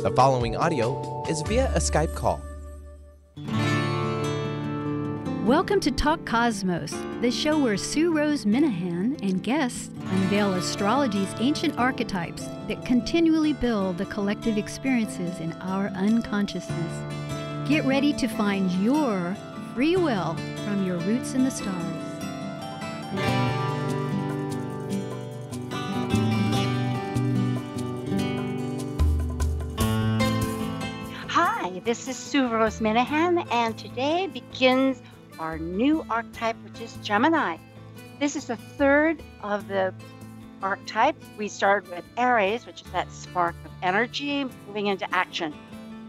The following audio is via a Skype call. Welcome to Talk Cosmos, the show where Sue Rose Minahan and guests unveil astrology's ancient archetypes that continually build the collective experiences in our unconsciousness. Get ready to find your free will from your roots in the stars. Hi, this is Sue Rose Minahan, and today begins our new archetype, which is Gemini. This is the third of the archetypes. We started with Aries, which is that spark of energy moving into action,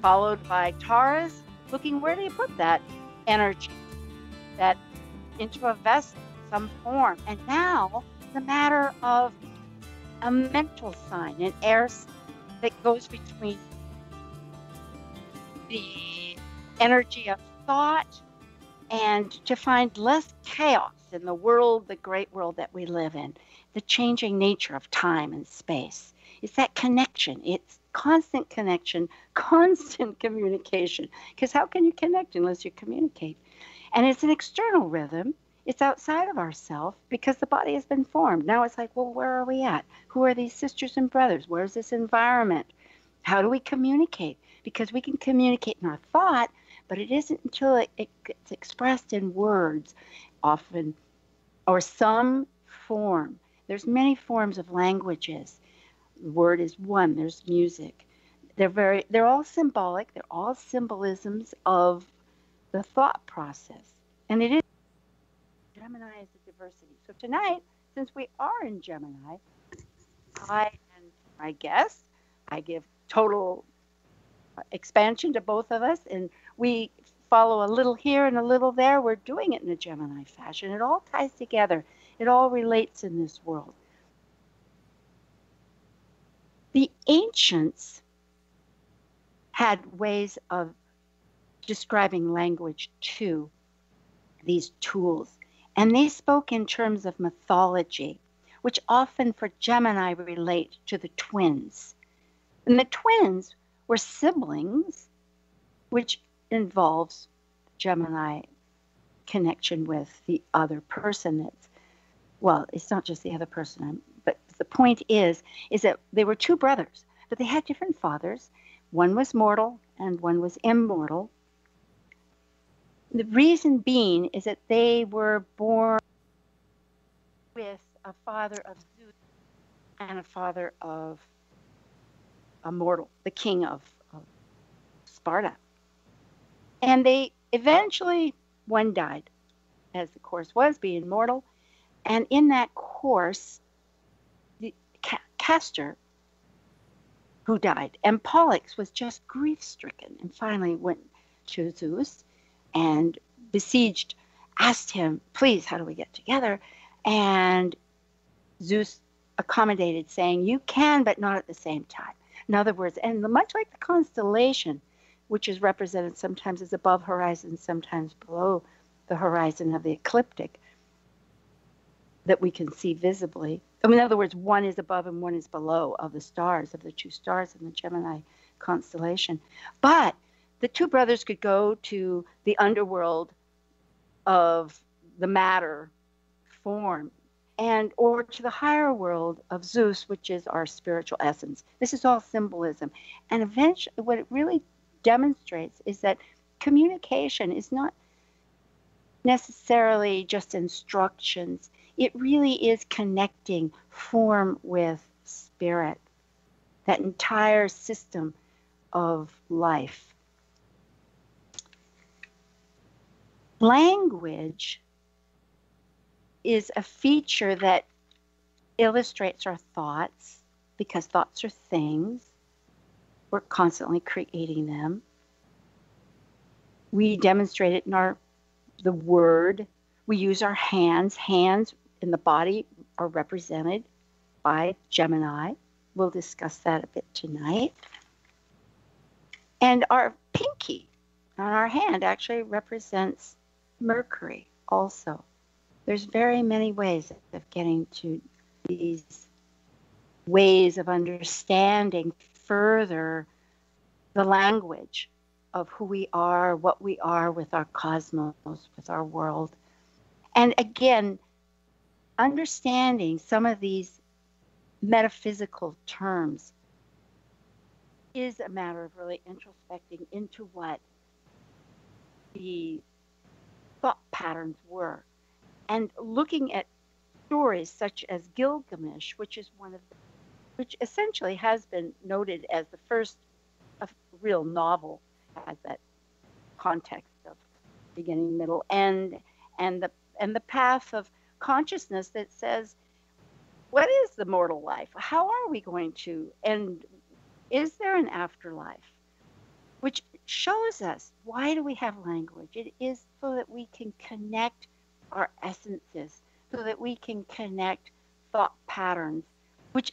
followed by Taurus, looking where do you put that energy, that into a vessel, some form. And now the matter of a mental sign, an air sign that goes between the energy of thought and to find less chaos in the world, the great world that we live in, the changing nature of time and space. It's that connection. It's constant connection, constant communication. Because how can you connect unless you communicate? And it's an external rhythm. It's outside of ourselves because the body has been formed. Now it's like, well, where are we at? Who are these sisters and brothers? Where's this environment? How do we communicate? Because we can communicate in our thought, but it isn't until it gets expressed in words, often, or some form. There's many forms of languages. Word is one. There's music. They're all symbolic. They're all symbolisms of the thought process. And it is Gemini is a diversity. So tonight, since we are in Gemini, I and my guest, I give total expansion to both of us, and we follow a little here and a little there. We're doing it in a Gemini fashion. It all ties together. It all relates in this world. The ancients had ways of describing language too, these tools, and they spoke in terms of mythology, which often for Gemini relate to the twins. And the twins were siblings, which involves Gemini connection with the other person. Well, it's not just the other person, but the point is that they were two brothers, but they had different fathers. One was mortal and one was immortal. The reason being is that they were born with a father of Zeus and a father of a mortal, the king of Sparta. And they eventually, one died, as the course was, being mortal. And in that course, the Castor, who died, and Pollux was just grief-stricken and finally went to Zeus and besieged, asked him, please, how do we get together? And Zeus accommodated, saying, you can, but not at the same time. In other words, and much like the constellation, which is represented sometimes as above horizon, sometimes below the horizon of the ecliptic, that we can see visibly. In other words, one is above and one is below of the stars, of the two stars in the Gemini constellation. But the two brothers could go to the underworld of the matter form, and or to the higher world of Zeus, which is our spiritual essence. This is all symbolism. And eventually, what it really demonstrates is that communication is not necessarily just instructions. It really is connecting form with spirit, that entire system of life. Language is a feature that illustrates our thoughts, because thoughts are things. We're constantly creating them. We demonstrate it in the word. We use our hands. Hands in the body are represented by Gemini. We'll discuss that a bit tonight. And our pinky on our hand actually represents Mercury also. There's very many ways of getting to these ways of understanding further the language of who we are, what we are with our cosmos, with our world. And again, understanding some of these metaphysical terms is a matter of really introspecting into what the thought patterns were. And looking at stories such as Gilgamesh, which is which essentially has been noted as the first real novel, has that context of beginning, middle, end, and the path of consciousness that says, what is the mortal life? How are we going to, and is there an afterlife? Which shows us, why do we have language? It is so that we can connect our essences, so that we can connect thought patterns, which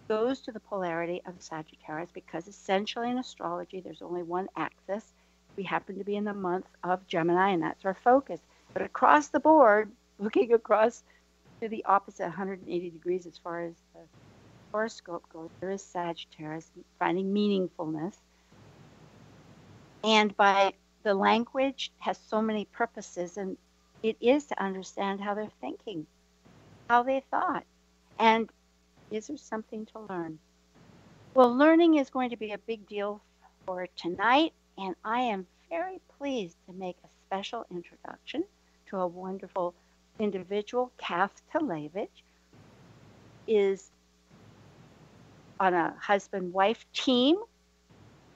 goes to the polarity of Sagittarius, because essentially in astrology, there's only one axis. We happen to be in the month of Gemini, and that's our focus. But across the board, looking across to the opposite 180 degrees as far as the horoscope goes, there is Sagittarius, finding meaningfulness. And by the language has so many purposes, and it is to understand how they're thinking, how they thought, and is there something to learn? Well, learning is going to be a big deal for tonight, and I am very pleased to make a special introduction to a wonderful individual. Talevich is on a husband-wife team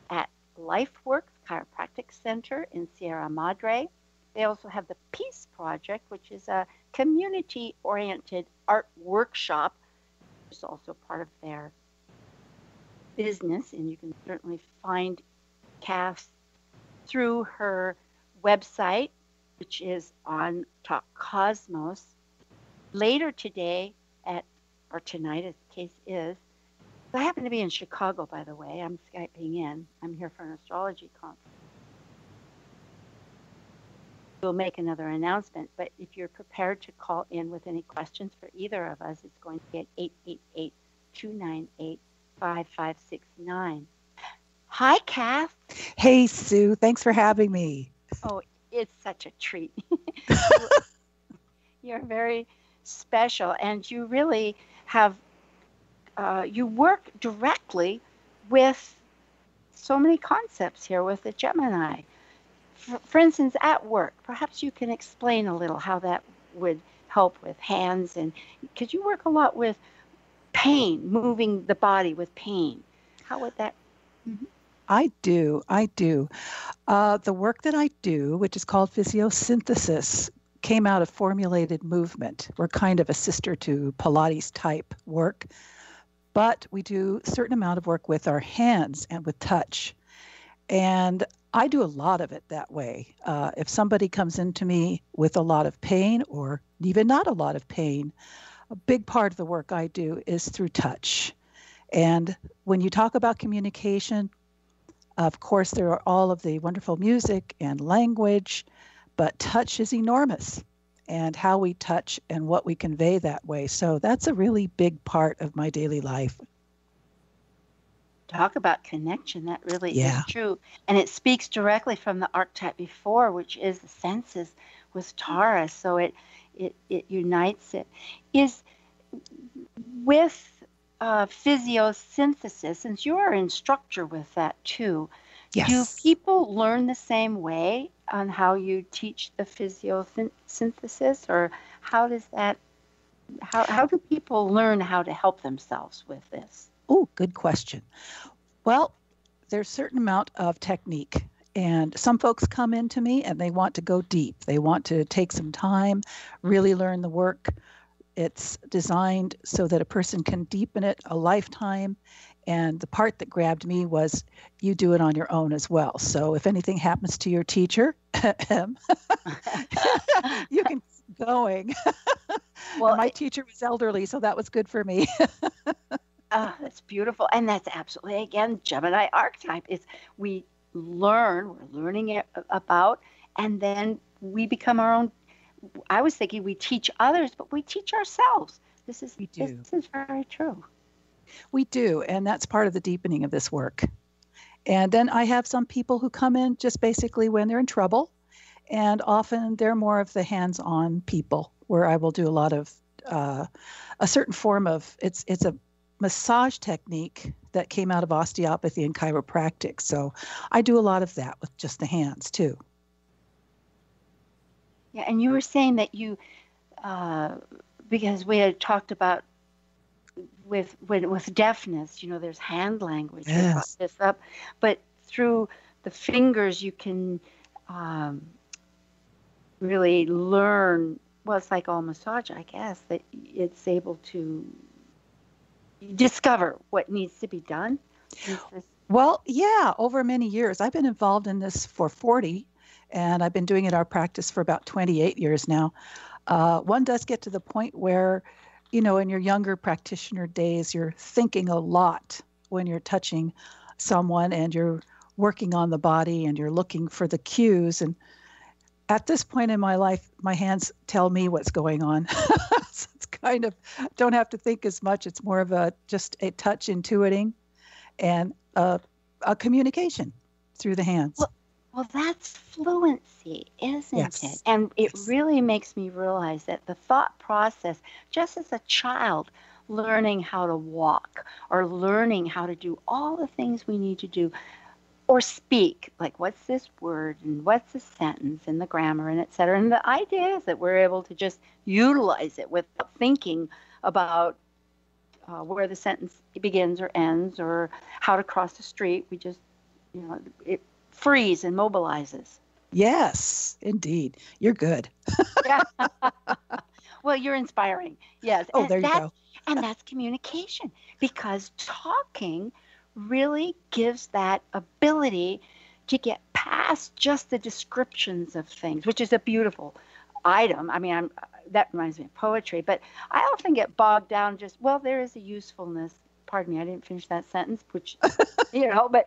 at LifeWorks Chiropractic Center in Sierra Madre. They also have the Peace Project, which is a community-oriented art workshop. It's also part of their business, and you can certainly find Cass through her website, which is on Talk Cosmos. Later today, or tonight as the case is, I happen to be in Chicago, by the way. I'm Skyping in. I'm here for an astrology conference. We'll make another announcement, but if you're prepared to call in with any questions for either of us, it's going to be at 888-298-5569. Hi, Cass. Hey, Sue. Thanks for having me. Oh, it's such a treat. You're very special, and you really have, you work directly with so many concepts here with the Gemini. For instance, at work, perhaps you can explain a little how that would help with hands, and because you work a lot with pain, moving the body with pain. How would that? Mm-hmm. I do. The work that I do, which is called physiosynthesis, came out of formulated movement. We're kind of a sister to Pilates type work, but we do a certain amount of work with our hands and with touch. And I do a lot of it that way. If somebody comes into me with a lot of pain or even not a lot of pain, a big part of the work I do is through touch. And when you talk about communication, of course, there are all of the wonderful music and language, but touch is enormous, and how we touch and what we convey that way. So that's a really big part of my daily life. Talk about connection. That really is true. And it speaks directly from the archetype before, which is the senses with Taurus. So it unites it. Is with physiosynthesis, since you are an instructor with that too, do people learn the same way on how you teach the physiosynthesis, or how does that, how do people learn how to help themselves with this? Oh, good question. Well, there's a certain amount of technique, and some folks come into me and they want to go deep. They want to take some time, really learn the work. It's designed so that a person can deepen it a lifetime. And the part that grabbed me was you do it on your own as well. So if anything happens to your teacher, you can keep going. Well, my teacher was elderly, so that was good for me. That's beautiful. And that's absolutely, again, Gemini archetype is we're learning it about, and then we become our own. I was thinking we teach others, but we teach ourselves. This is very true. We do, and that's part of the deepening of this work. And then I have some people who come in just basically when they're in trouble. And often they're more of the hands-on people where I will do a lot of a certain form of, it's a massage technique that came out of osteopathy and chiropractic. So I do a lot of that with just the hands too. Yeah, and you were saying that you, because we had talked about with deafness, there's hand language. Yes. We brought this up, but through the fingers you can really learn. Well, it's like all massage, I guess, that it's able to discover what needs to be done. Well, yeah, over many years. I've been involved in this for 40, and I've been doing it in our practice for about 28 years now. One does get to the point where, in your younger practitioner days, you're thinking a lot when you're touching someone and you're working on the body and you're looking for the cues. And at this point in my life, my hands tell me what's going on. So it's kind of, don't have to think as much. It's more of just a touch intuiting and a communication through the hands. Well, that's fluency, isn't Yes. it? And it Yes. really makes me realize that the thought process, just as a child learning how to walk or learning how to do all the things we need to do, or speak, like what's this word and what's the sentence and the grammar and et cetera. And the idea is that we're able to just utilize it without thinking about where the sentence begins or ends or how to cross the street. We just, it frees and mobilizes. Yes, indeed. You're good. Yeah. Well, you're inspiring. Yes. Oh, there you go. And that's communication, because talking really gives that ability to get past just the descriptions of things, which is a beautiful item. I mean, that reminds me of poetry, but I often get bogged down there is a usefulness. Pardon me, I didn't finish that sentence, which, but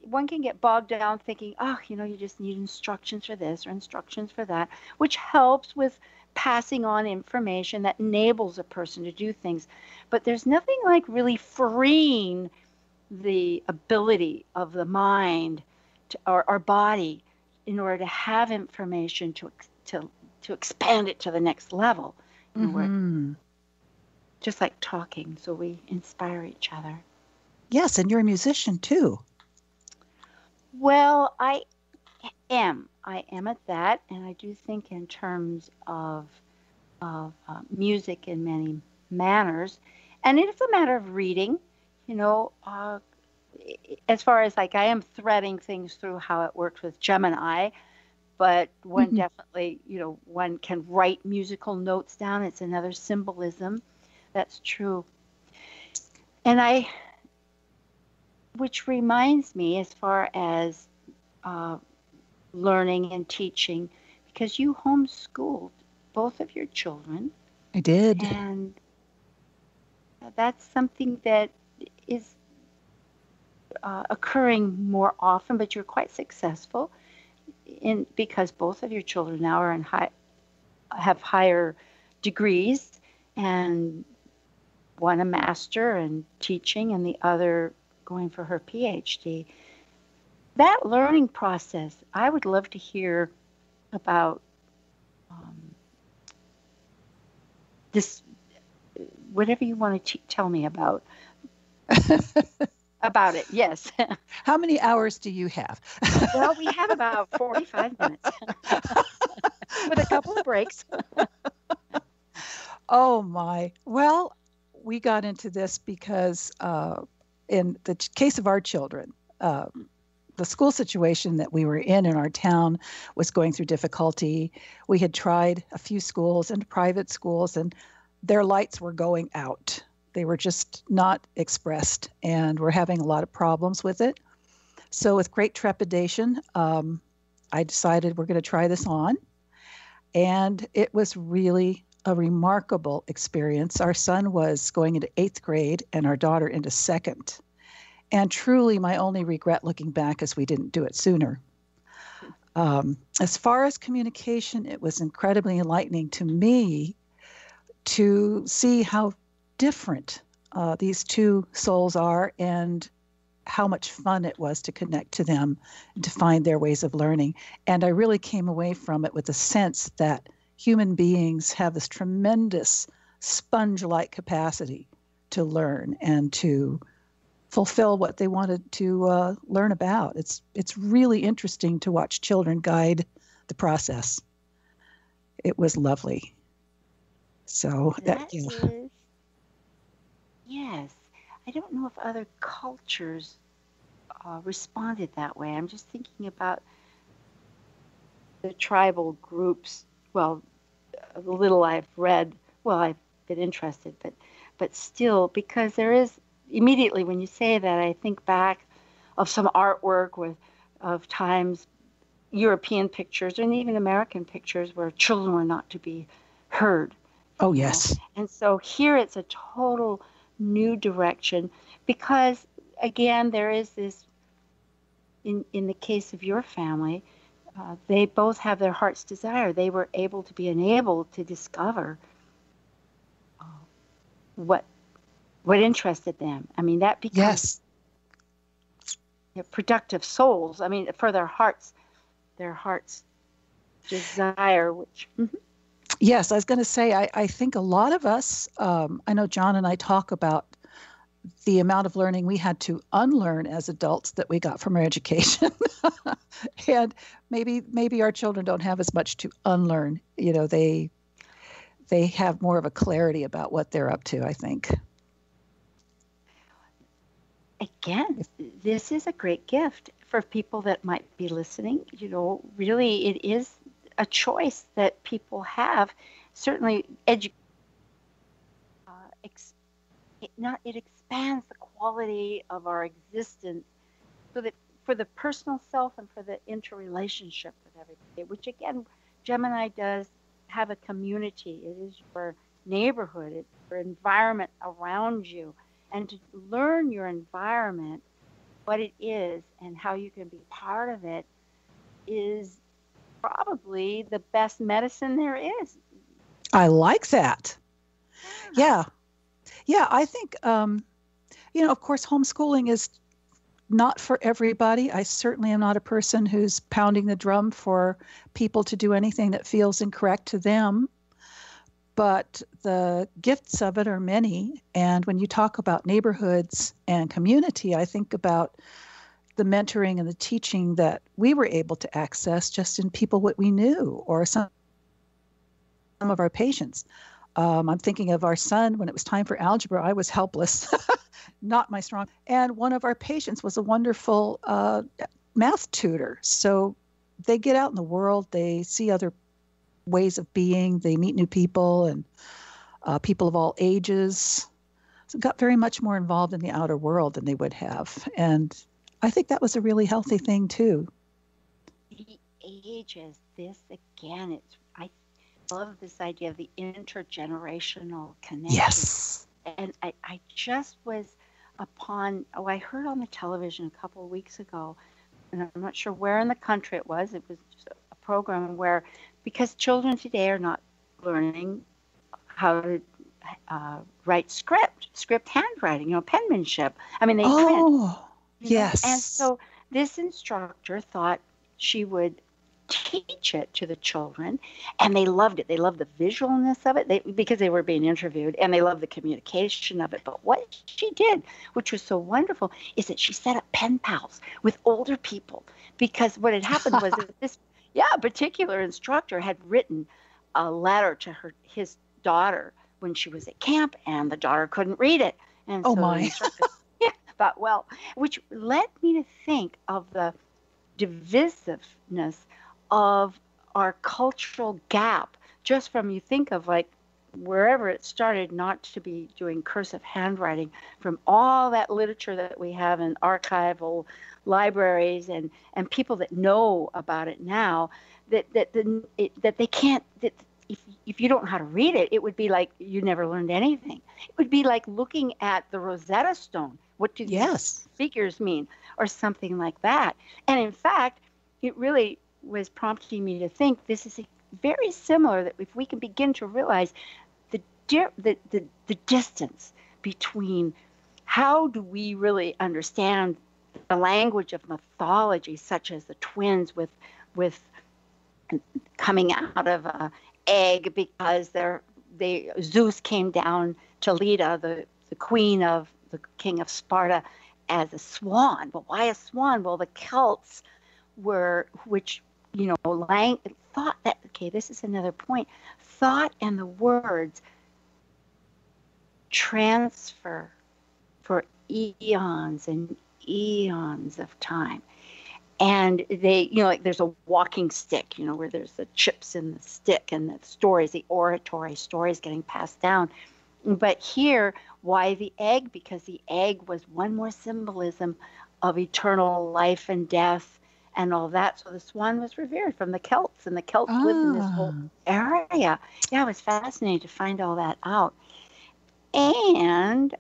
one can get bogged down thinking, you just need instructions for this or instructions for that, which helps with passing on information that enables a person to do things. But there's nothing like really freeing the ability of the mind or body in order to have information to expand it to the next level. Mm-hmm. Just like talking, so we inspire each other. Yes, and you're a musician too. Well, I am at that, and I do think in terms of music in many manners, and it's a matter of reading. As far as I am threading things through how it works with Gemini, but one Mm-hmm. definitely, one can write musical notes down. It's another symbolism. That's true. And which reminds me, as far as learning and teaching, because you homeschooled both of your children. I did. And that's something that is occurring more often, but you're quite successful because both of your children now are have higher degrees, and one a master in teaching and the other going for her Ph.D. That learning process, I would love to hear about this, whatever you want to tell me about it. Yes. How many hours do you have? Well, we have about 45 minutes with a couple of breaks. Oh my. Well, we got into this because in the case of our children, the school situation that we were in our town was going through difficulty. We had tried a few schools and private schools, and their lights were going out. They were just not expressed, and we're having a lot of problems with it. So with great trepidation, I decided we're going to try this on. And it was really a remarkable experience. Our son was going into 8th grade and our daughter into 2nd. And truly, my only regret looking back is we didn't do it sooner. As far as communication, it was incredibly enlightening to me to see how different these two souls are, and how much fun it was to connect to them and to find their ways of learning. And I really came away from it with a sense that human beings have this tremendous sponge-like capacity to learn and to fulfill what they wanted to learn about. It's really interesting to watch children guide the process. It was lovely. So that is, yes. I don't know if other cultures responded that way. I'm just thinking about the tribal groups. Well, the little I've read, well, I've been interested, but still, because there is, immediately when you say that, I think back of some artwork of times, European pictures and even American pictures where children were not to be heard. Oh, yes. And so here it's a total new direction because, again, there is this, in the case of your family, they both have their heart's desire. They were able to be enabled to discover what interested them. I mean, that becomes productive souls. I mean, for their heart's desire, which. Mm-hmm. Yes, I was going to say, I think a lot of us, I know John and I talk about the amount of learning we had to unlearn as adults that we got from our education. And maybe our children don't have as much to unlearn. You know, they have more of a clarity about what they're up to, I think. Again, this is a great gift for people that might be listening. You know, really, it is a choice that people have. Certainly, it expands the quality of our existence, so that for the personal self and for the interrelationship with everybody. Which again, Gemini does have a community. It is your neighborhood. It's your environment around you, and to learn your environment, what it is, and how you can be part of it, is probably the best medicine there is. I like that. Yeah. I think, of course, homeschooling is not for everybody. I certainly am not a person who's pounding the drum for people to do anything that feels incorrect to them. But the gifts of it are many. And when you talk about neighborhoods and community, I think about the mentoring and the teaching that we were able to access just in people what we knew, or some of our patients. I'm thinking of our son. When it was time for algebra, I was helpless, not my strong. And one of our patients was a wonderful math tutor. So they get out in the world, they see other ways of being, they meet new people and people of all ages. So got very much more involved in the outer world than they would have. And I think that was a really healthy thing too. The ages, this again, I love this idea of the intergenerational connection. Yes. And I just was I heard on the television a couple of weeks ago, and I'm not sure where in the country it was just a program where, because children today are not learning how to write script handwriting, penmanship. I mean, they print. Yes. And so this instructor thought she would teach it to the children, and they loved it. They loved the visualness of it because they were being interviewed, and they loved the communication of it. But what she did, which was so wonderful, is that she set up pen pals with older people, because what had happened was that this particular instructor had written a letter to his daughter when she was at camp, and the daughter couldn't read it. And so the instructor thought, well, which led me to think of the divisiveness of our cultural gap, just from, you think of like wherever it started not to be doing cursive handwriting, from all that literature that we have in archival libraries and people that know about it now, that they can't, that if you don't know how to read it, it would be like you never learned anything. It would be like looking at the Rosetta Stone. What do these figures mean? Or something like that. And in fact, it really was prompting me to think this is very similar, that if we can begin to realize the distance between how do we really understand the language of mythology, such as the twins with coming out of a egg because Zeus came down to Leda, the queen of the king of Sparta, as a swan. But why a swan? Well, the Celts thought that, okay, this is another point. Thought and the words transfer for eons and eons of time. And they, like there's a walking stick, where there's the chips in the stick and the stories, the oratory stories getting passed down. But here, why the egg? Because the egg was one more symbolism of eternal life and death and all that. So the swan was revered from the Celts, and the Celts lived in this whole area. Yeah, it was fascinating to find all that out. And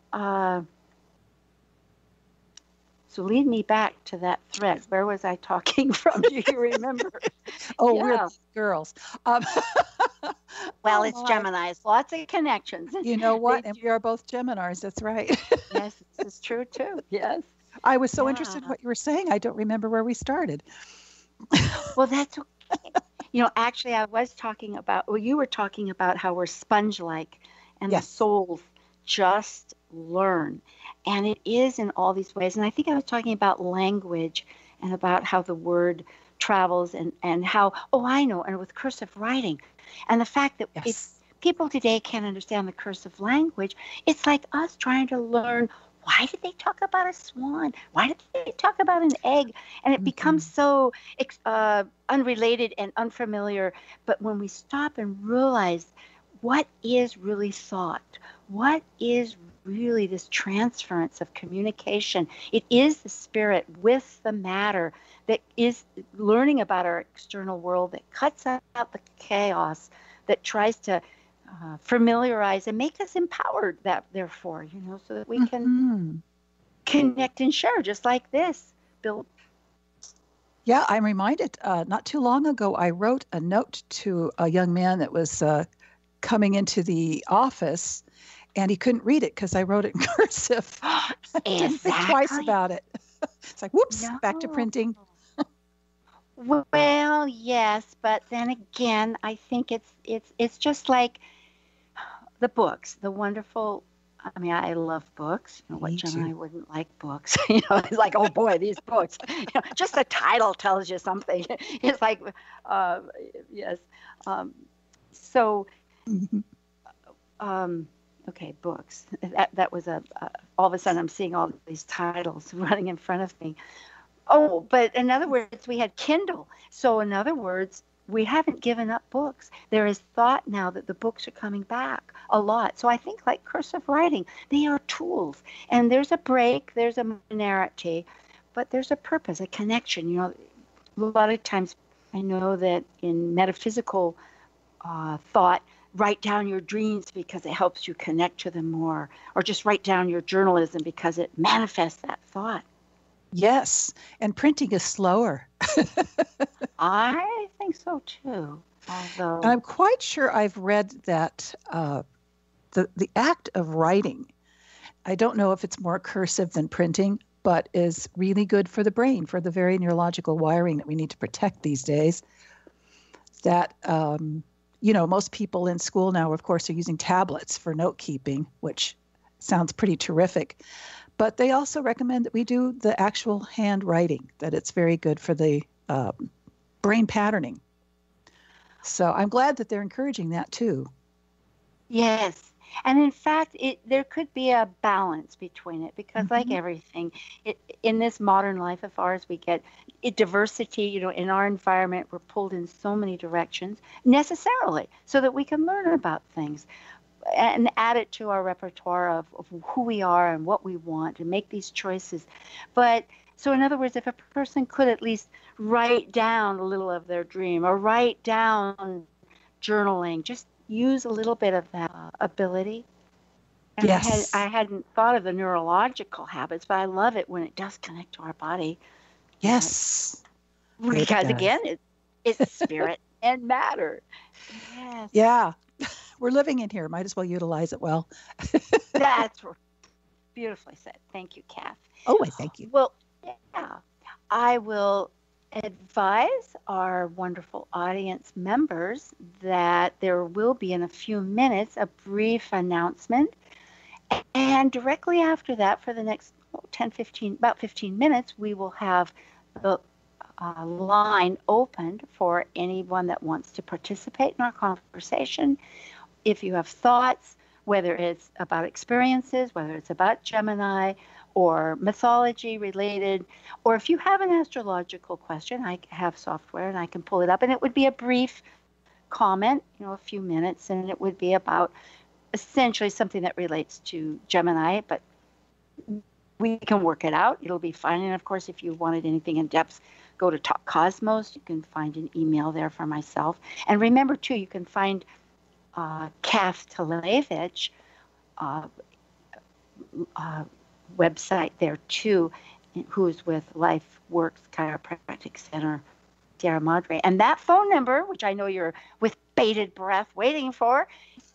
so lead me back to that thread. Where was I talking from? Do you remember? We're girls. Well, it's Geminis. Lots of connections. You know what? And we are both Geminis. That's right. Yes, this is true too. Yes. I was so interested in what you were saying. I don't remember where we started. Well, that's okay. Actually, I was talking about, you were talking about how we're sponge-like and the souls just learn. And it is in all these ways. And I think I was talking about language and about how the word travels and how, I know, and with cursive writing. And the fact that if people today can't understand the cursive language, it's like us trying to learn, why did they talk about a swan? Why did they talk about an egg? And it becomes so unrelated and unfamiliar. But when we stop and realize what is really thought, what is really this transference of communication, it is the spirit with the matter that is learning about our external world, that cuts out the chaos, that tries to familiarize and make us empowered, that therefore, so that we can connect and share just like this, Bill. Yeah, I'm reminded not too long ago, I wrote a note to a young man that was coming into the office, and he couldn't read it because I wrote it in cursive. Didn't think twice about it. It's like, whoops, back to printing. Well, yes, but then again, I think it's just like the books, the wonderful. I mean, I love books. What Gemini wouldn't like books? It's like, oh boy, these books. Just the title tells you something. It's like, yes. So, okay, books. That was all of a sudden I'm seeing all these titles running in front of me. Oh, but in other words, we had Kindle. So in other words, we haven't given up books. There is thought now that the books are coming back a lot. So I think like cursive writing, they are tools. And there's a break, there's a minority, but there's a purpose, a connection. A lot of times I know that in metaphysical thought, write down your dreams because it helps you connect to them more, or just write down your journalism because it manifests that thought. Yes, and printing is slower. I think so too. Although I'm quite sure I've read that the act of writing, I don't know if it's more cursive than printing, but is really good for the brain, for the very neurological wiring that we need to protect these days. That most people in school now, of course, are using tablets for note keeping, which sounds pretty terrific. But they also recommend that we do the actual handwriting, that it's very good for the brain patterning. So I'm glad that they're encouraging that too. Yes. And in fact, there could be a balance between it because like everything, in this modern life of ours, we get diversity, in our environment, we're pulled in so many directions necessarily so that we can learn about things and add it to our repertoire of who we are and what we want and make these choices. But so in other words, if a person could at least write down a little of their dream or write down journaling, just use a little bit of that ability. And yes. I hadn't thought of the neurological habits, but I love it when it does connect to our body. Yes. Because again, it's spirit and matter. Yes. Yeah. We're living in here. Might as well utilize it well. That's beautifully said. Thank you, Kath. Oh, I thank you. Well, I will advise our wonderful audience members that there will be in a few minutes a brief announcement. And directly after that, for the next 15 minutes, we will have the line opened for anyone that wants to participate in our conversation. If you have thoughts, whether it's about experiences, whether it's about Gemini or mythology related, or if you have an astrological question, I have software and I can pull it up, and it would be a brief comment, a few minutes, and it would be about essentially something that relates to Gemini, but we can work it out. It'll be fine. And of course, if you wanted anything in depth, go to Talk Cosmos. You can find an email there for myself. And remember, too, you can find Cath Talevich website there, too, who's with Life Works Chiropractic Center, Sierra Madre. And that phone number, which I know you're with bated breath waiting for,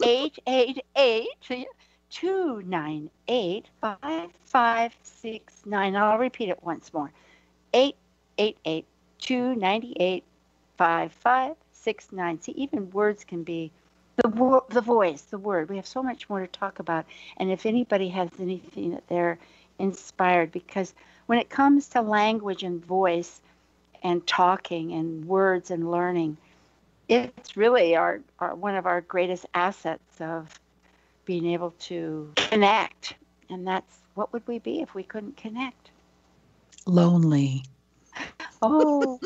888-298-5569. I'll repeat it once more. 888-298-5569. See, even words can be the voice, the word. We have so much more to talk about. And if anybody has anything that they're inspired, because when it comes to language and voice and talking and words and learning, it's really our one of our greatest assets of being able to connect. And that's, what would we be if we couldn't connect? Lonely. Oh.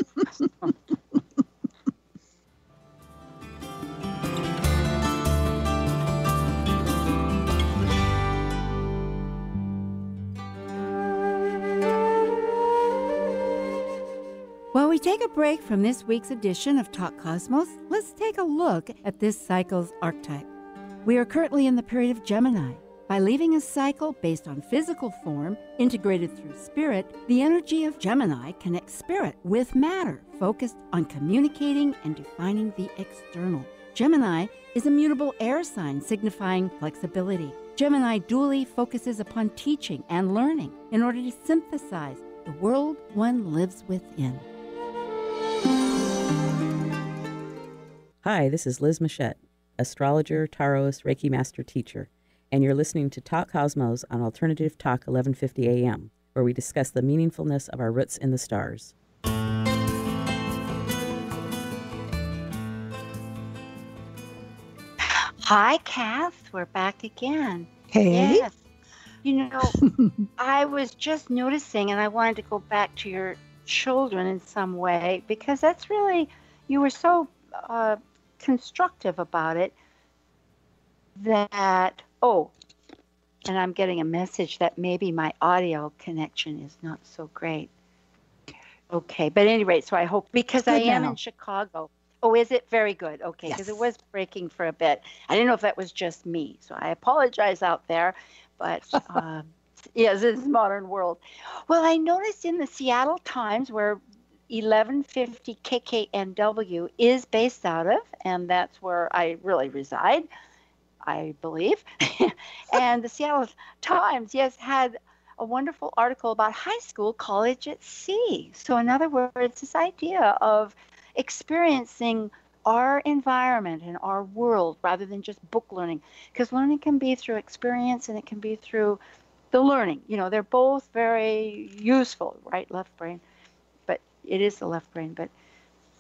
While we take a break from this week's edition of Talk Cosmos, let's take a look at this cycle's archetype. We are currently in the period of Gemini. By leaving a cycle based on physical form, integrated through spirit, the energy of Gemini connects spirit with matter, focused on communicating and defining the external. Gemini is a mutable air sign signifying flexibility. Gemini dually focuses upon teaching and learning in order to synthesize the world one lives within. Hi, this is Liz Machette, astrologer, tarotist, Reiki master teacher, and you're listening to Talk Cosmos on Alternative Talk 1150 AM, where we discuss the meaningfulness of our roots in the stars. Hi, Cath. We're back again. Hey. Yes. I was just noticing, and I wanted to go back to your children in some way, because that's really, you were so constructive about it that, and I'm getting a message that maybe my audio connection is not so great. Okay, but at any rate, so I hope, because I am in Chicago. Oh, is it? Very good. Okay, because it was breaking for a bit. I didn't know if that was just me, so I apologize out there. But yes, this is modern world. Well, I noticed in the Seattle Times, where 1150 KKNW is based out of, and that's where I really reside, I believe. And the Seattle Times, yes, had a wonderful article about high school, college at sea. So in other words, this idea of experiencing our environment and our world rather than just book learning, because learning can be through experience and it can be through the learning. They're both very useful, right? Left brain, but it is the left brain, but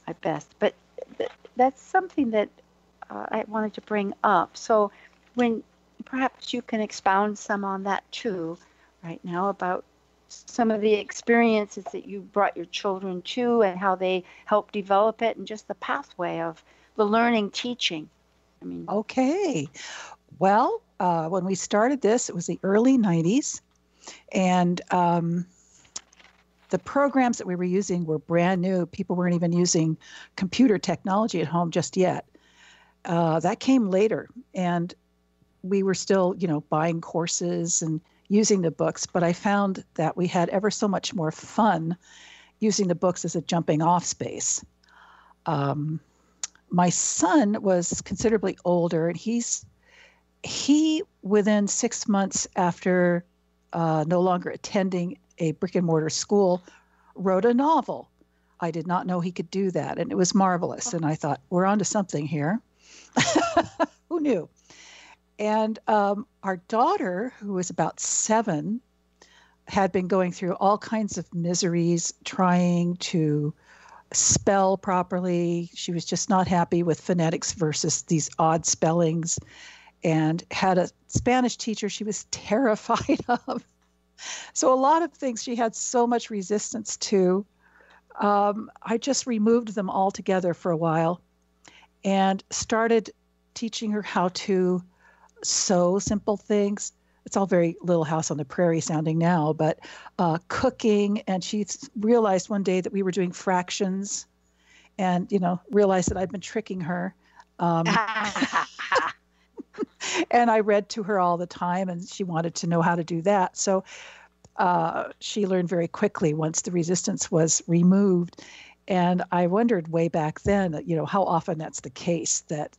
at best. But that's something that I wanted to bring up. So when perhaps you can expound some on that too right now, about some of the experiences that you brought your children to and how they help develop it, and just the pathway of the learning, teaching. Okay. Well, when we started this, it was the early 90s, and the programs that we were using were brand new. People weren't even using computer technology at home just yet. That came later, and we were still, buying courses and using the books, but I found that we had ever so much more fun using the books as a jumping off space. My son was considerably older, and he within 6 months after no longer attending a brick and mortar school, wrote a novel. I did not know he could do that, and it was marvelous. And I thought, we're onto something here. Who knew? And our daughter, who was about 7, had been going through all kinds of miseries trying to spell properly. She was just not happy with phonetics versus these odd spellings, and had a Spanish teacher she was terrified of. So a lot of things she had so much resistance to. I just removed them all together for a while and started teaching her how to sew simple things. It's all very Little House on the Prairie sounding now, but cooking. And she realized one day that we were doing fractions, and, realized that I'd been tricking her. And I read to her all the time, and she wanted to know how to do that. So she learned very quickly once the resistance was removed. And I wondered way back then, how often that's the case, that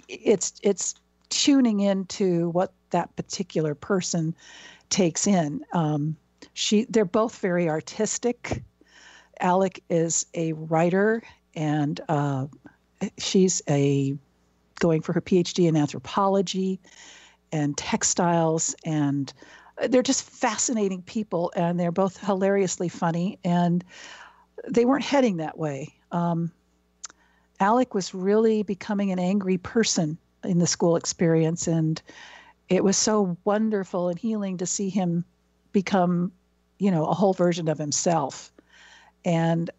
it's tuning into what that particular person takes in. They're both very artistic. Alec is a writer, and she's going for her Ph.D. in anthropology and textiles, and they're just fascinating people, and they're both hilariously funny, and they weren't heading that way. Alec was really becoming an angry person in the school experience, and it was so wonderful and healing to see him become, a whole version of himself. And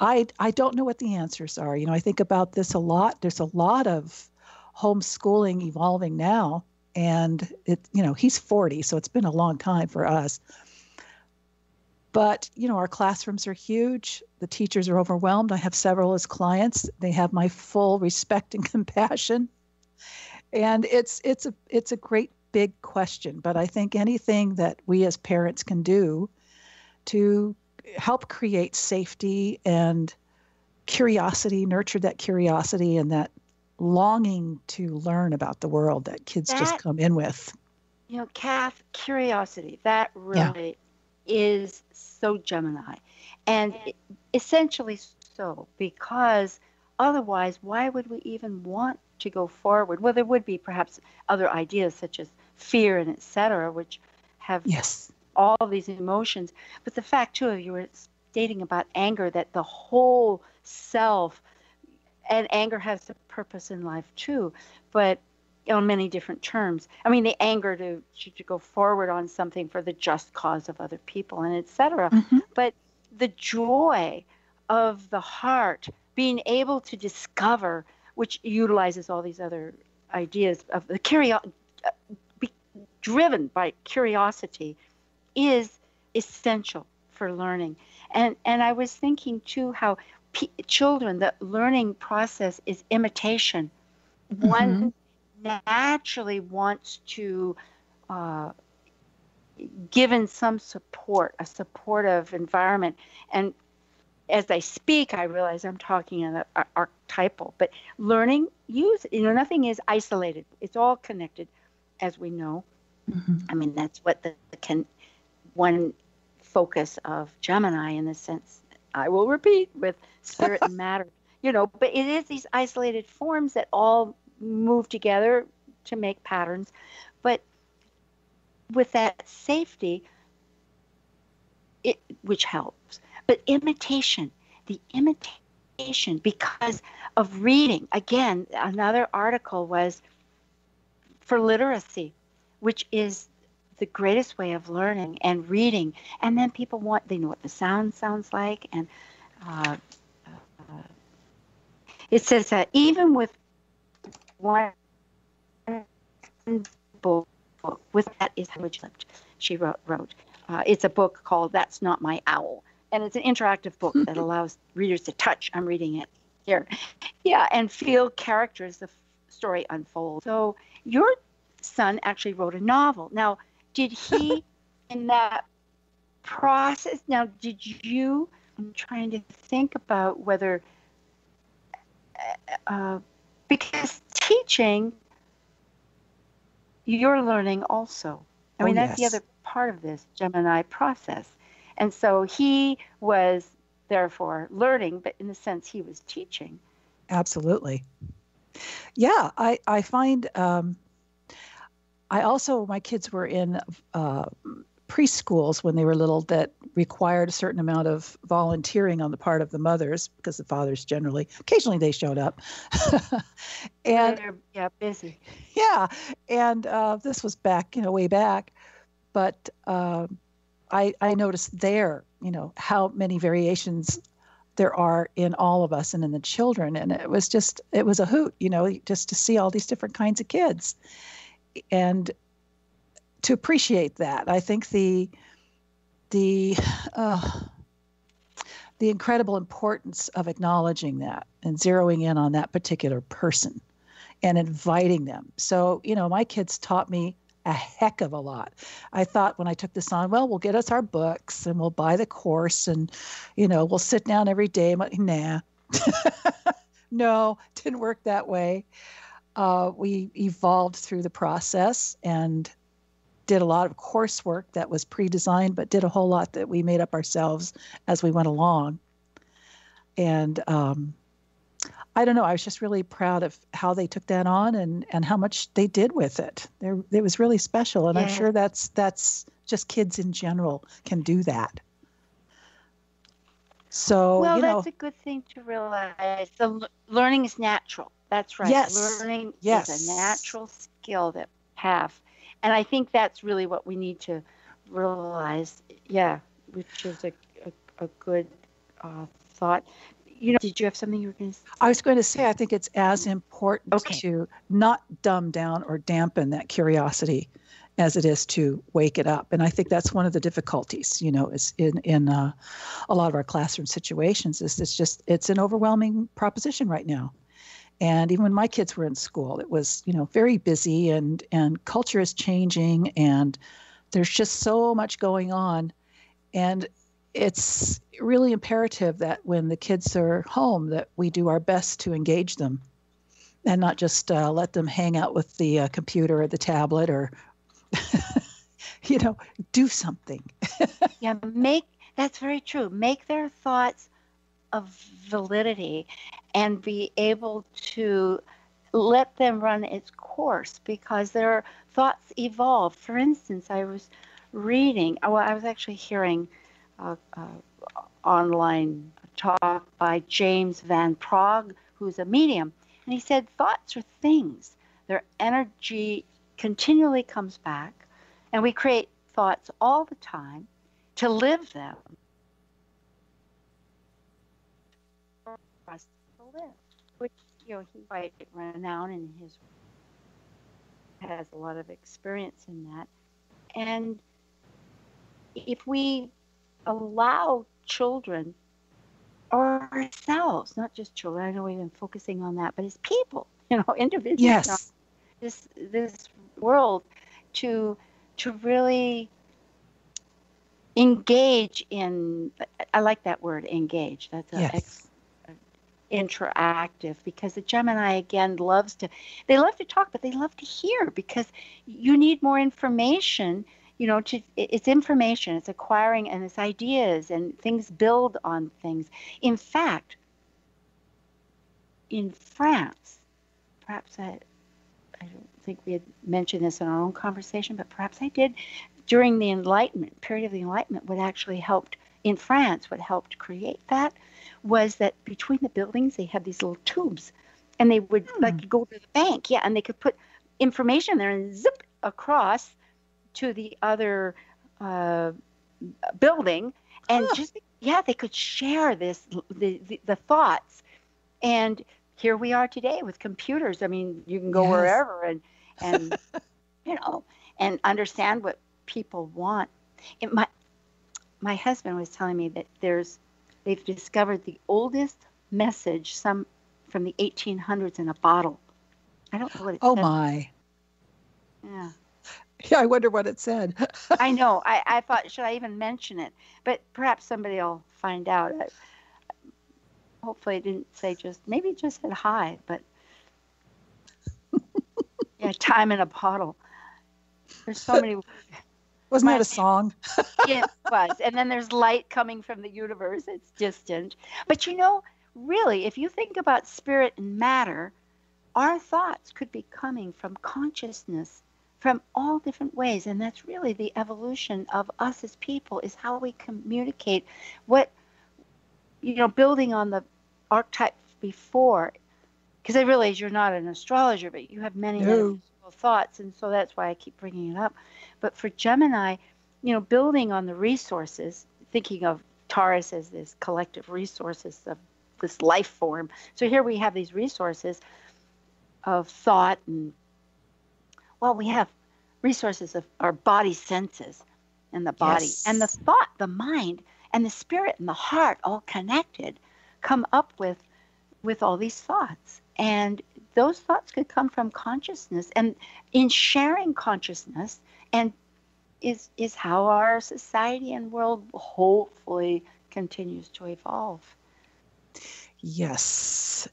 I don't know what the answers are. I think about this a lot. There's a lot of homeschooling evolving now, and he's 40, so it's been a long time for us. But, our classrooms are huge. The teachers are overwhelmed. I have several as clients. They have my full respect and compassion. And it's a great big question. But I think anything that we as parents can do to help create safety and curiosity, nurture that curiosity and that longing to learn about the world that kids just come in with. Kath, curiosity, that really is so Gemini. And essentially so, because otherwise, why would we even want to go forward? Well, there would be perhaps other ideas such as fear and etc., which have all of these emotions. But the fact, too, you were stating about anger, that the whole self, and anger has a purpose in life, too, but on many different terms. I mean, the anger to go forward on something for the just cause of other people and etc. But the joy of the heart, being able to discover, which utilizes all these other ideas of the driven by curiosity, is essential for learning. And I was thinking too how children, the learning process is imitation. One naturally wants to, given some support, a supportive environment. And as I speak, I realize I'm talking in archetypal, but learning, nothing is isolated. It's all connected, as we know. I mean, that's what one focus of Gemini, in the sense, I will repeat, with spirit and matter, but it is these isolated forms that all move together to make patterns. But with that safety, which helps. But imitation, because of reading. Again, another article was for literacy, which is the greatest way of learning, and reading. And then people they know what the sound sounds like. And it says that even with one book, with that is how much she wrote. It's a book called That's Not My Owl. And it's an interactive book that allows readers to touch. I'm reading it here. Yeah, and feel characters, the story unfolds. So your son actually wrote a novel. Now, did he, in that process, I'm trying to think about whether, because teaching, you're learning also. I mean, that's the other part of this Gemini process. And so he was therefore learning, but in the sense he was teaching. Absolutely. Yeah, I find I also, my kids were in preschools when they were little that required a certain amount of volunteering on the part of the mothers, because the fathers generally, occasionally they showed up. And They're busy. yeah, and this was back, way back. But I noticed there, how many variations there are in all of us and in the children. And it was a hoot, just to see all these different kinds of kids. And to appreciate that, I think the incredible importance of acknowledging that and zeroing in on that particular person and inviting them. So, my kids taught me a heck of a lot. I thought when I took this on, well, we'll get us our books and we'll buy the course and, we'll sit down every day. I'm like, nah. No, didn't work that way. We evolved through the process and did a lot of coursework that was pre-designed, but did a whole lot that we made up ourselves as we went along. And I don't know, I was just really proud of how they took that on and how much they did with it. It was really special. And I'm sure that's just kids in general can do that. So, that's a good thing to realize. The learning is natural. That's right. Yes. Learning is a natural skill that we have. And I think that's really what we need to realize. Yeah, which is a good thought. Did you have something you were going to say? I was going to say, I think it's as important to not dumb down or dampen that curiosity as it is to wake it up. And I think that's one of the difficulties, is in a lot of our classroom situations is it's an overwhelming proposition right now. And even when my kids were in school, it was, very busy and culture is changing and there's just so much going on. And it's really imperative that when the kids are home that we do our best to engage them and not just let them hang out with the computer or the tablet or, do something. Yeah, that's very true. Make their thoughts of validity and be able to let them run its course because their thoughts evolve. For instance, I was actually hearing online talk by James Van Praagh, who's a medium, and he said thoughts are things. Their energy continually comes back, and we create thoughts all the time to live them. For us to live, which he's quite renowned and has a lot of experience in that. And if we allow children or ourselves, not just children, I know we've been focusing on that, but as people, individuals, yes. this world to really engage in, I like that word, engage. That's interactive, because the Gemini again they love to talk, but they love to hear, because you need more information. It's information, it's acquiring, and it's ideas, and things build on things. In fact, in France, perhaps I don't think we had mentioned this in our own conversation, but perhaps I did, during the period of the Enlightenment, what helped create that was that between the buildings, they had these little tubes, and they would go to the bank, and they could put information there and zip across to the other building, and they could share the thoughts. And here we are today with computers. I mean, you can go wherever and and understand what people want. My husband was telling me that they've discovered the oldest message, some from the 1800s, in a bottle. I don't know what it says. Oh my. Yeah. Yeah, I wonder what it said. I know. I thought, should I even mention it? But perhaps somebody will find out. Hopefully it didn't say maybe it just said hi, but time in a bottle. There's so many. Wasn't that a song? It was. And then there's light coming from the universe. It's distant. But really, if you think about spirit and matter, our thoughts could be coming from consciousness from all different ways. And that's really the evolution of us as people, is how we communicate. What, building on the archetype before, because I realize you're not an astrologer, but you have many metaphysical thoughts. And so that's why I keep bringing it up. But for Gemini, building on the resources, thinking of Taurus as this collective resources of this life form. So here we have these resources of thought, and we have resources of our body senses and the body and the thought, the mind and the spirit and the heart, all connected, come up with all these thoughts. And those thoughts could come from consciousness, and in sharing consciousness, and is how our society and world hopefully continues to evolve. Yes.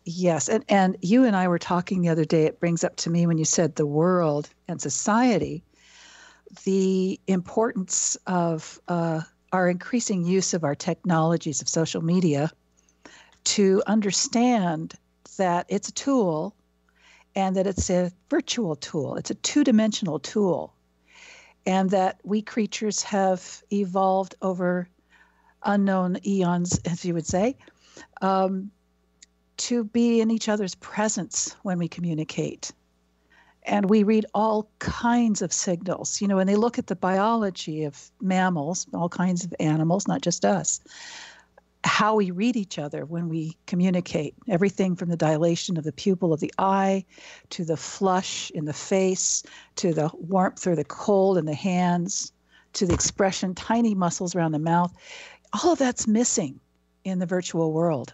And you and I were talking the other day. It brings up to me, when you said the world and society, the importance of our increasing use of our technologies of social media, to understand that it's a tool, and that it's a virtual tool. It's a two-dimensional tool, and that we creatures have evolved over unknown eons, as you would say, to be in each other's presence when we communicate. And we read all kinds of signals, and they look at the biology of mammals, all kinds of animals, not just us, how we read each other when we communicate. Everything from the dilation of the pupil of the eye, to the flush in the face, to the warmth or the cold in the hands, to the expression, tiny muscles around the mouth. All of that's missing in the virtual world.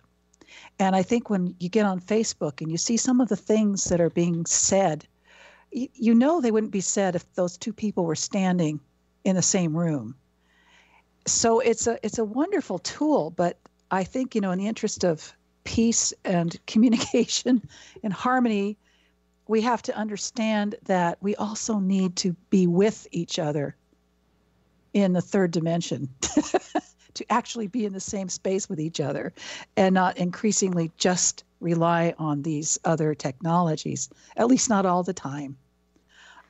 And I think when you get on Facebook and you see some of the things that are being said, they wouldn't be said if those two people were standing in the same room. So it's a wonderful tool, but I think, in the interest of peace and communication and harmony, we have to understand that we also need to be with each other in the third dimension. To actually be in the same space with each other, and not increasingly just rely on these other technologies, at least not all the time.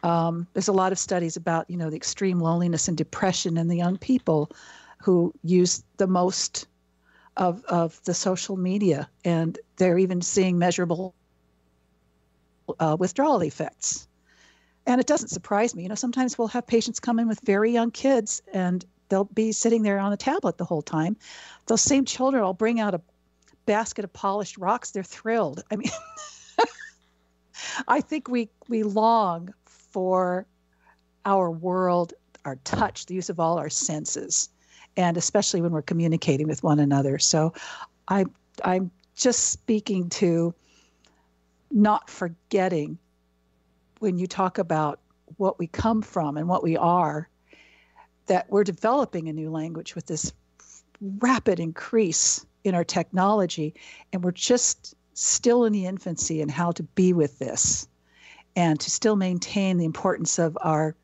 There's a lot of studies about, the extreme loneliness and depression in the young people who use the most of the social media, and they're even seeing measurable withdrawal effects. And it doesn't surprise me. Sometimes we'll have patients come in with very young kids, and they'll be sitting there on a tablet the whole time. Those same children will bring out a basket of polished rocks. They're thrilled. I mean, I think we long for our world, our touch, the use of all our senses, and especially when we're communicating with one another. So I'm just speaking to not forgetting, when you talk about what we come from and what we are, that we're developing a new language with this rapid increase in our technology, and we're just still in the infancy in how to be with this, and to still maintain the importance of our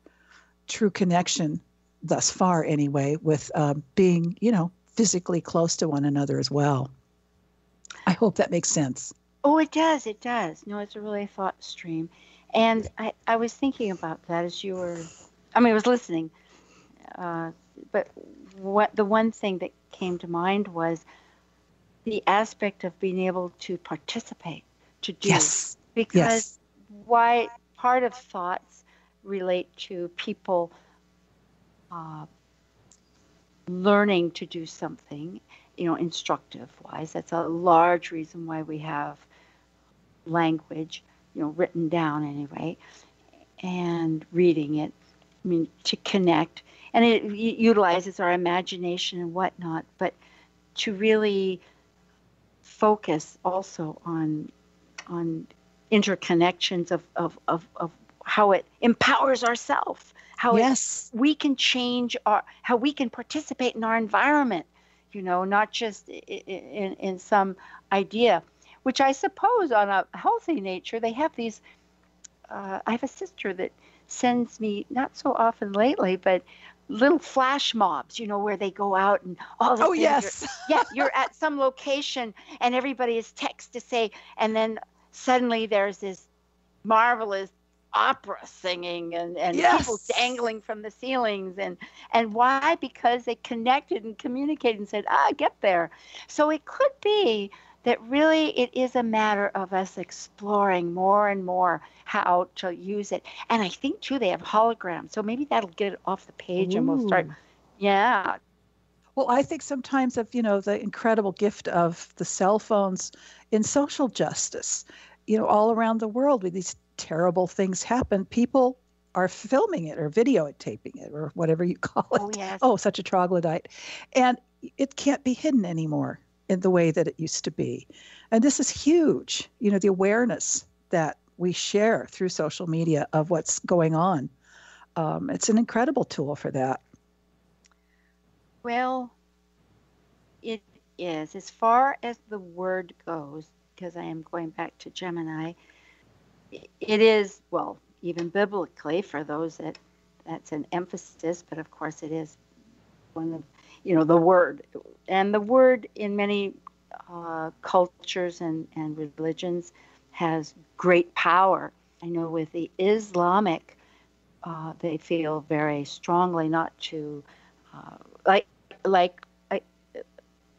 true connection, thus far anyway, with being, physically close to one another as well. I hope that makes sense. Oh, it does. It does. No, it's a really thought stream. And I was thinking about that as you were, I was listening. But the one thing that came to mind was the aspect of being able to participate, to do. Yes. Because why part of thoughts relate to people learning to do something, instructive-wise. That's a large reason why we have language, written down anyway, and reading it, to connect. And it utilizes our imagination and whatnot, but to really focus also on interconnections of how it empowers ourselves, how we can change how we can participate in our environment, not just in some idea, which I suppose on a healthy nature, they have these, I have a sister that sends me, not so often lately, but little flash mobs, where they go out and all of a Oh, sudden yes. you're at some location and everybody is text to say, and then suddenly there's this marvelous opera singing and people Yes. dangling from the ceilings, and why? Because they connected and communicated and said, get there. So it could be that really it is a matter of us exploring more and more how to use it. And I think too they have holograms, so maybe that'll get it off the page and we'll start. Ooh. Yeah. Well, I think sometimes of, the incredible gift of the cell phones in social justice, all around the world with these terrible things happen, people are filming it or videotaping it or whatever you call it. Oh, yes. Oh, such a troglodyte. And it can't be hidden anymore in the way that it used to be. And this is huge, the awareness that we share through social media of what's going on. It's an incredible tool for that. Well, it is. As far as the word goes, because I am going back to Gemini, it is, well, even biblically, for those that's an emphasis, but of course it is one of, the word. And the word in many cultures and religions has great power. I know with the Islamic, they feel very strongly not to,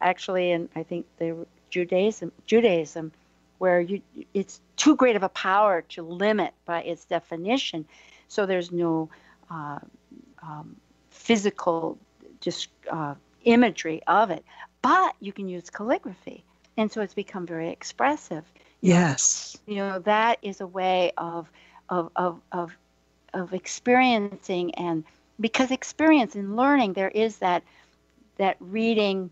actually, and I think they were Judaism, where it's too great of a power to limit by its definition. So there's no physical imagery of it, but you can use calligraphy, and so it's become very expressive. Yes. That is a way of experiencing, and because experience and learning, there is that reading,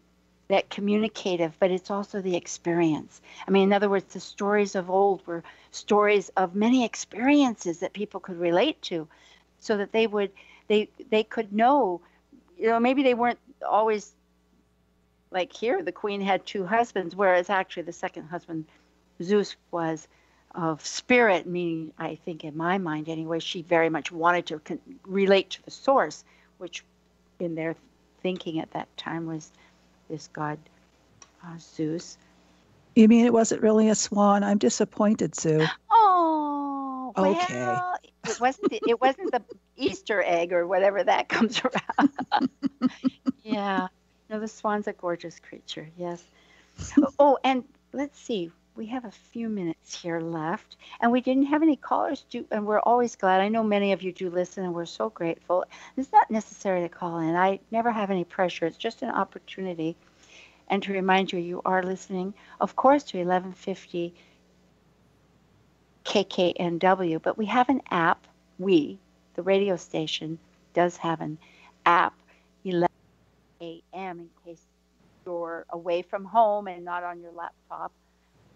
that communicative, but it's also the experience. I mean, in other words, the stories of old were stories of many experiences that people could relate to, so that they could know, maybe they weren't always like here, the queen had two husbands, whereas actually the second husband, Zeus, was of spirit, meaning, I think in my mind anyway, she very much wanted to relate to the source, which in their thinking at that time was this god Zeus. You mean it wasn't really a swan? I'm disappointed, Sue. Oh, well, okay. It wasn't the Easter egg or whatever that comes around. Yeah, no, the swan's a gorgeous creature. Yes. Oh, and let's see. We have a few minutes here left, and we didn't have any callers, and we're always glad. I know many of you do listen, and we're so grateful. It's not necessary to call in. I never have any pressure. It's just an opportunity. And to remind you, you are listening, of course, to 1150 KKNW, but we have an app. The radio station, does have an app, 11 a.m., in case you're away from home and not on your laptop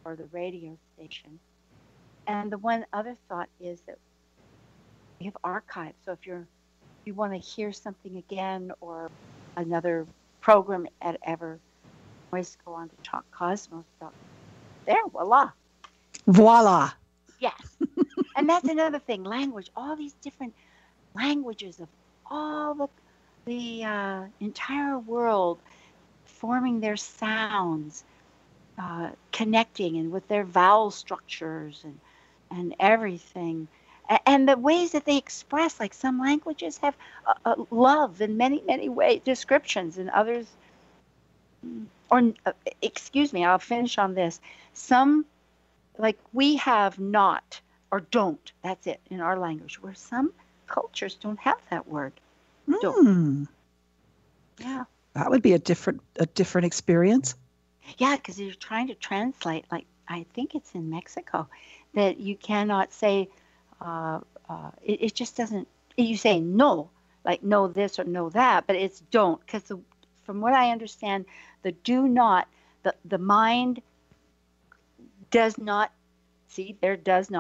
or the radio station. And the one other thought is that we have archives. So if you want to hear something again or another program at ever, always go on to talkcosmos.com. There, voila. Voila. Yes. And that's another thing, language, all these different languages of all the entire world forming their sounds, connecting and with their vowel structures and everything. And the ways that they express, like some languages have love in many, many ways, descriptions, and others, excuse me, I'll finish on this. Some, like we have not or don't, that's it in our language, where some cultures don't have that word. Don't. Yeah. That would be a different experience. Yeah, because you're trying to translate, like I think it's in Mexico, that you cannot say, it just doesn't, you say no, like no this or no that, but it's don't, because from what I understand, the do not, the mind does not,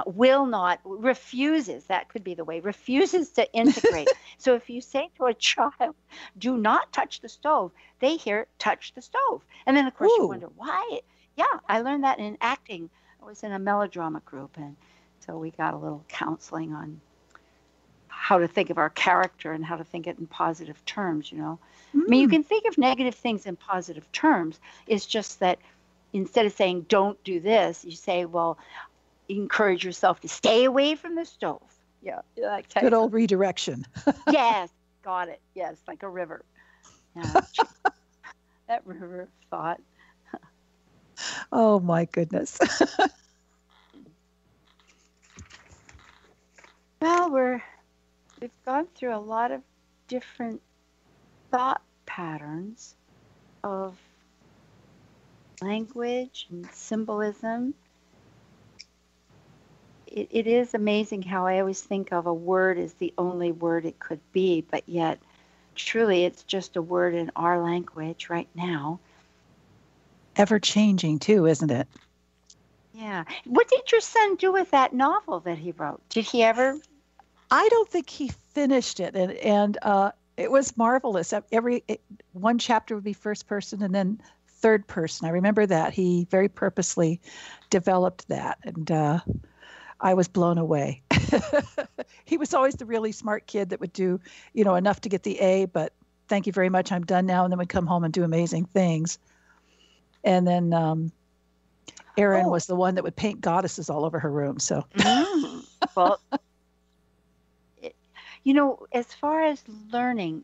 will not, refuses, that could be the way, refuses to integrate. So if you say to a child, do not touch the stove, they hear touch the stove. And then of course you wonder why. Yeah, I learned that in acting. I was in a melodrama group, and so we got a little counseling on how to think of our character and how to think it in positive terms, you know. I mean, you can think of negative things in positive terms. It's just that instead of saying, don't do this, you say, well, encourage yourself to stay away from the stove. Yeah. Like Good old redirection. Yes. Got it. Yes. Like a river. Yeah. That river of thought. Oh, my goodness. Well, we've gone through a lot of different thought patterns of language and symbolism. It is amazing how I always think of a word as the only word it could be, but yet truly it's just a word in our language right now. Ever changing too, isn't it? Yeah. What did your son do with that novel that he wrote? Did he ever? I don't think he finished it, and it was marvelous. One chapter would be first person and then third person. I remember that he very purposely developed that, and I was blown away. He was always the really smart kid that would do, enough to get the A, but thank you very much, I'm done now, and then would come home and do amazing things. And then Erin was the one that would paint goddesses all over her room. So, well, as far as learning,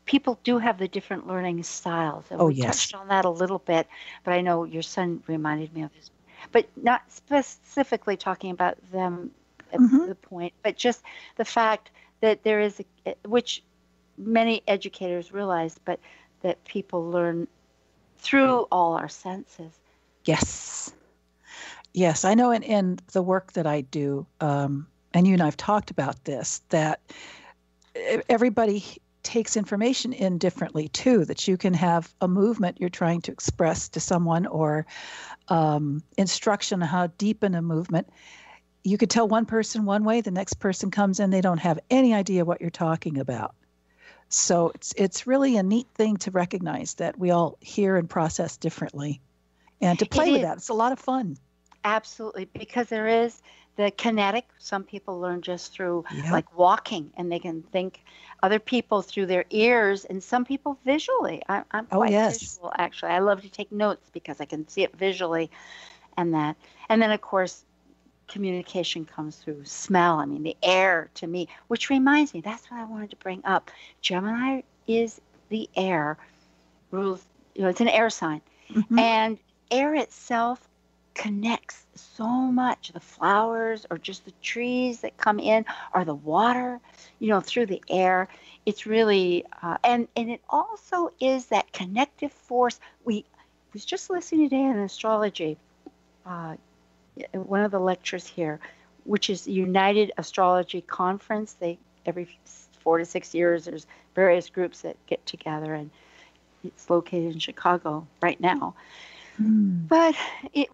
people do have the different learning styles. And we touched on that a little bit, but I know your son reminded me of this. But not specifically talking about them at the point, but just the fact that there is, which many educators realize, but that people learn through all our senses. Yes. Yes, I know in the work that I do, and you and I have talked about this, that everybody takes information in differently too, that you can have a movement you're trying to express to someone or instruction on how to deepen a movement. You could tell one person one way, the next person comes in, they don't have any idea what you're talking about. So it's really a neat thing to recognize that we all hear and process differently, and to play with that. It's a lot of fun. Absolutely, because there is the kinetic. Some people learn just through like walking, and they can think. Other people through their ears, and some people visually. I'm quite visual, actually. I love to take notes because I can see it visually, and that. And then, of course, communication comes through smell. I mean, the air to me, which reminds me, that's what I wanted to bring up. Gemini is the air rules. It's an air sign, and air itself connects so much. The flowers or just the trees that come in or the water, through the air. It's really, and it also is that connective force. I was just listening today on astrology, one of the lectures here, which is United Astrology Conference. Every 4 to 6 years, there's various groups that get together, and it's located in Chicago right now. But it's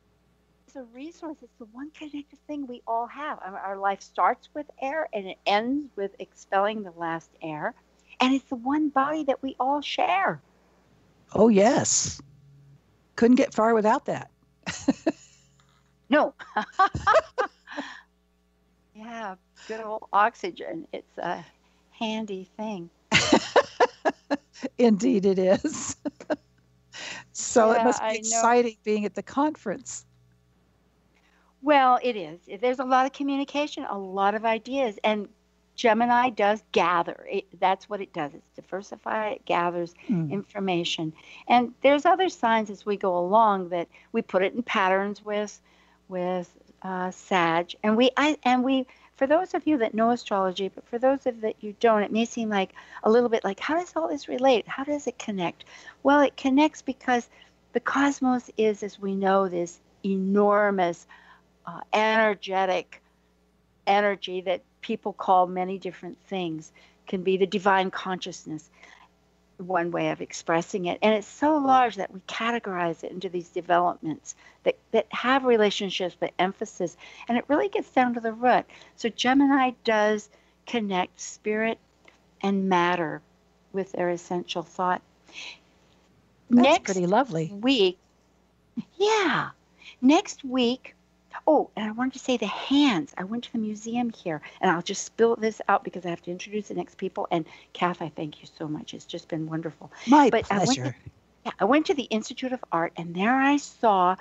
a resource. It's the one connected thing we all have. Our life starts with air and it ends with expelling the last air. And it's the one body that we all share. Oh, yes. Couldn't get far without that. No. Yeah, good old oxygen. It's a handy thing. Indeed it is. So it must be exciting being at the conference. Well, it is. There's a lot of communication, a lot of ideas, and Gemini does gather. That's what it does. It's diversify. It gathers information, and there's other signs as we go along that we put it in patterns with Sag, and we. For those of you that know astrology, but for those of that you don't, it may seem like a little bit like, how does all this relate? How does it connect? Well, it connects because the cosmos is, as we know, this enormous energetic energy that people call many different things. Can be the divine consciousness, one way of expressing it. And it's so large that we categorize it into these developments that have relationships but emphasis. And it really gets down to the root. So Gemini does connect spirit and matter with their essential thought. That's pretty lovely. Next week, Oh, and I wanted to say the hands. I went to the museum here, and I'll just spill this out because I have to introduce the next people. And Kath, I thank you so much. It's just been wonderful. My But pleasure. I went to the Institute of Art, and there I saw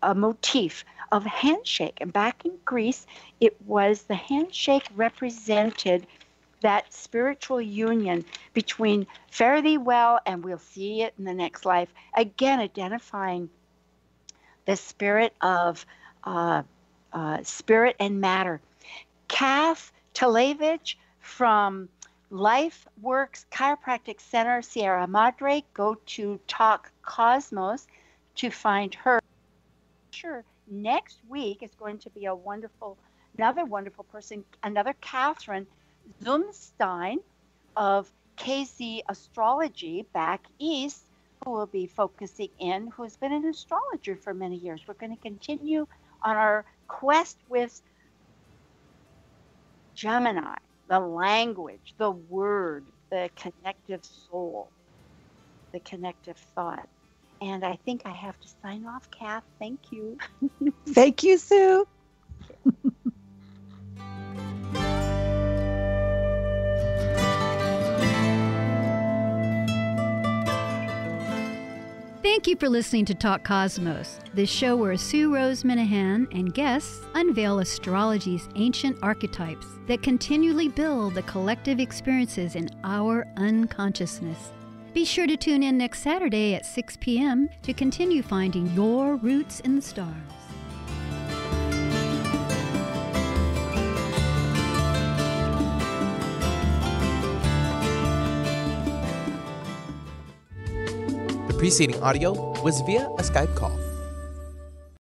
a motif of handshake. And back in Greece, it was the handshake represented that spiritual union between fare thee well and we'll see it in the next life. Again, identifying the spirit of spirit and matter. Kath Talevich from Life Works Chiropractic Center, Sierra Madre. Go to Talk Cosmos to find her. Sure, next week is going to be another wonderful person, another Cathlyne Zumstein of KZ Astrology back east, who will be focusing in, who's been an astrologer for many years. We're going to continue on our quest with Gemini, the language, the word, the connective soul, the connective thought. And I think I have to sign off, Kath. Thank you. Thank you, Sue. Thank you for listening to Talk Cosmos, the show where Sue Rose Minahan and guests unveil astrology's ancient archetypes that continually build the collective experiences in our unconsciousness. Be sure to tune in next Saturday at 6 p.m. to continue finding your roots in the stars. The preceding audio was via a Skype call.